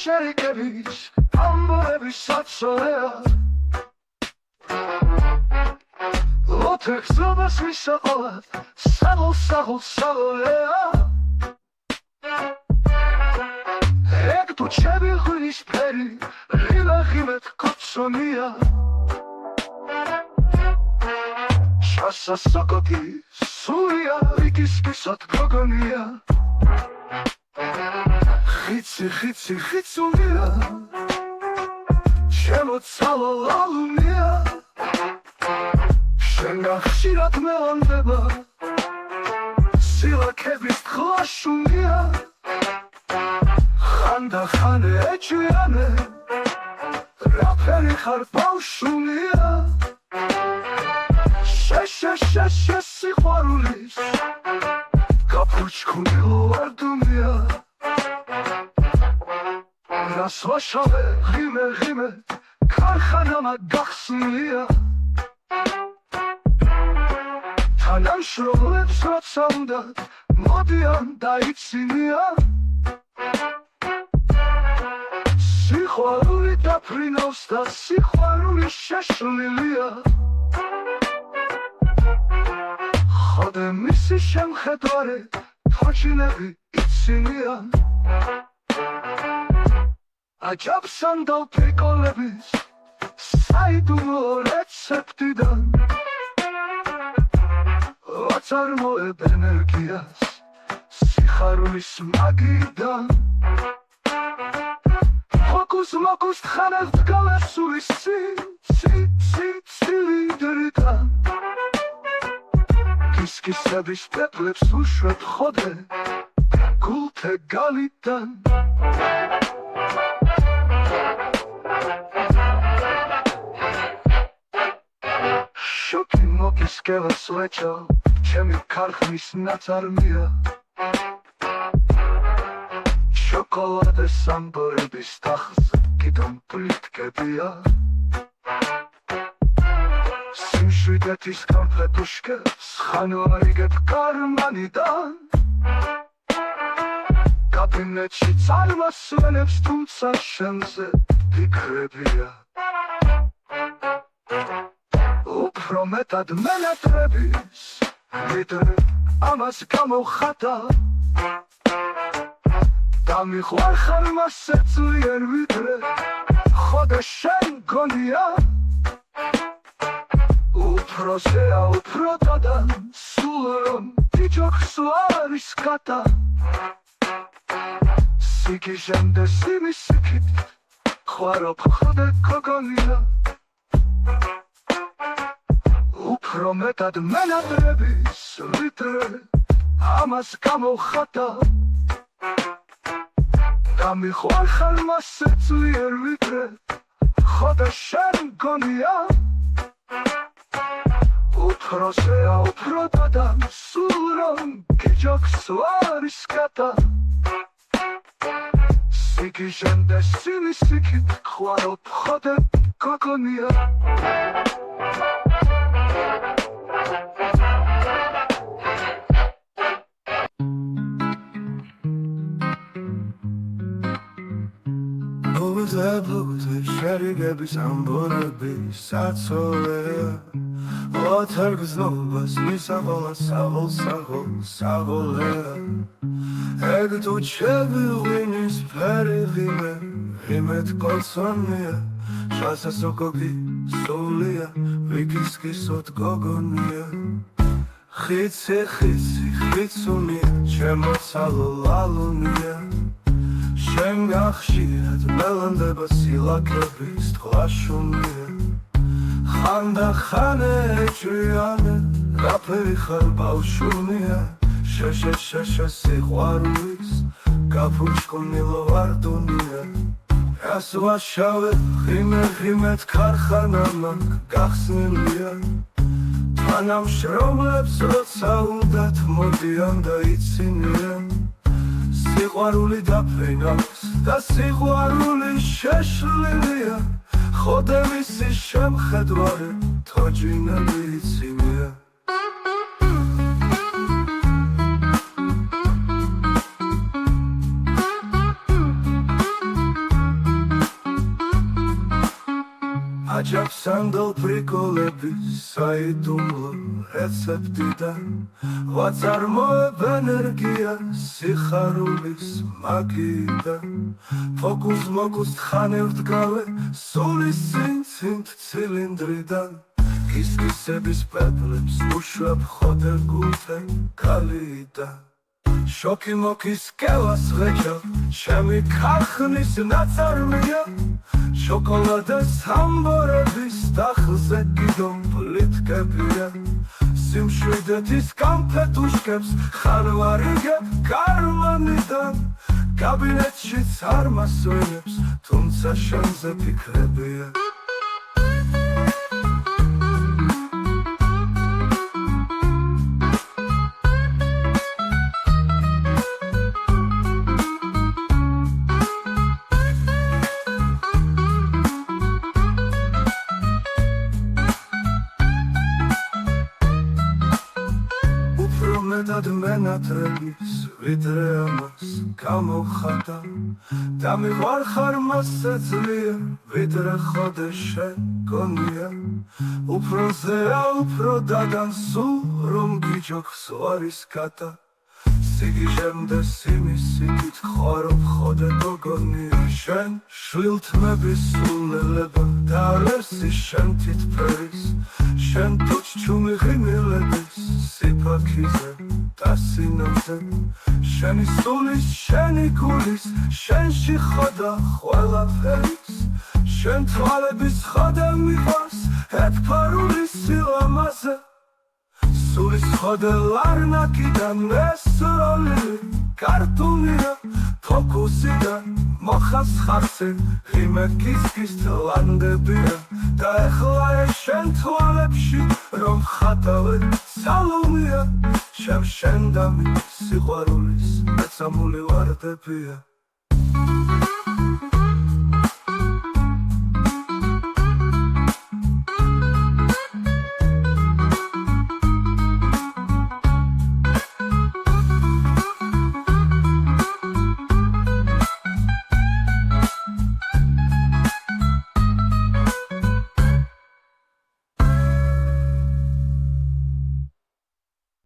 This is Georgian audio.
შერიგების ამბოების საცოლეა ოთეხსობას ვისაყოლად საღოლეა ეგ თუ ჩემი ღვინისფერი ღილაღიმეთ კოცონია სასასოკოთი სულია ვიკისკისოთ გოგონია ხიცუნია შემოცალო ლალუნია შენგან ხშირად მელანდება სილაქების თხლაშუნია ხანდახანე ეჭვიანე რაფერი ხარ ბავშვია შეშ სიყვარულის კაპუჩკუნილო ვარდუნია რას ვაშავე ღიმე ქარხანამა გახსნია თანამშრომლებს როცა უნდათ მოდიან დაიცინიან სიყვარული დაფრინავს და სიყვარული შეშლილია ხოდე მისი შემხედვარე თოჯინები იცინიან აჯაბსანდავ პრიკოლების საიდუმლო რეცეპტიდან ვაწარმოებ ენერგიას სიხარულის მაგიდან მოკუს თხანად დგალასულის ცილინდრიდან კისკისების პეპლებს უშვებ ხოდე გულთე გალიდან შოკი მოკისკევას ვეჭო ჩემი ქარხნის ნაწარმია შოკოლადეს ამბოების თახზე კიდომ პლიტკებია სიმშვიდეთის კონფეტუშკებს ხანვარიგებ კარმანიდან კაბინეტში წარმასვენებს თუმცა შენზე ფიქრებია უფრო მეტად მენატრების ვიდრე ამას გამოვხატა დამიხვარხარ მასე ძლიერ ვიდრე ხოდე შენ გონია უფროსეა უფროდადან სულ რომ დიჯოხს არის კატა სიგიჟემდე სიმისიქით ხვარობ ხოდე გოგონია უფრო მეტად მენატრების ვიდრე ამას გამოვხატა დამიხვარხარ მასე ძლიერ ვიდრე ხოდე შენ გონია უფროსეა უფროდადან სულ რომ გიჯოხს არის კატა სიგიჟემდე სიმისიქით ხვარობ ხოდე გოგონია Zablude შერიგების ამბოების საცოლეა ოთერგზნობას მისაყოლად საღოლეა ეგ თუ ჩემი ღვინისფერი ღიმეთ კოცონია სასასოკოთი სულია ვიკისკისოთ გოგონია ხიცუნია შემოცალო ლალუნია შენგან ხშირად მელანდება სილაქების თხლაშუნია ხანდახანე ეჭვიანე რაფერი ხარ ბავშვია შეშ სიყვარულის კაპუჩკუნილო ვარდუნია რას ვაშავე ღიმეთ ქარხანამა გახსნილია თანამშრომლებს როცა უნდათ მოდიან დაიცინიან სიყვარული დაფრინავს და სიყვარული შეშლილია ხოდე მისი შემხედვარე თოჯინები იცინია შევსანდალ პრიკოლების საიდუმლო რეცეპტიდან ვაწარმოებ ენერგიას სიხარულის მაგიიდან ფოკუს მოკუს თხანევ დგავე სულის წინწინთ ცილინდრიდან კისკისების პეპლებს უშვებ ხოდე გულთან კალიდან შოკი მოკის კევას ღეჭავ ჩემი ქარხნის ნაწარმია შოკოლადეს ამბორების დახზე კიდომ პლიტკებია სიმშვიდეთის კამფეტუშკებს ხარ ვარიგებ კარმანიდან კაბინეტშიც არ მასვენებს თუმცა შენზე ფიქრებია მეტად მენატრების ვიდრე ამას გამოვხატა და მივარხარ მასზე ძლიერ ვიდრე ხოდე შენ გონია უფრო ზეა უფრო დადან სულ რომ გიჯოქს ვარის კატა სიგიჟემდე სიმისით ხვარო ხოდე გოგონია შენ შვილთმების სულელება და ლერსი შენ თითფერის შენ თუჩჩუმი ღიმილების სიფაქიზე დასინოზე შენი სულის შენი გულის შენში ხოდა ყველაფერის შენ თვალების ხოდა მიყვარს ეთფარულის სილამაზე სულის ხოდა ლარნაკიდან ესროლი კარტუნია ფოკუსიდან მოხას ხარსი ღიმე კისკის ლანდებია და ეხლა შენ თვალებში რომ ხატავე სალომია ჩემ შენ და მის სიყვარულის მეწამული ვარდებია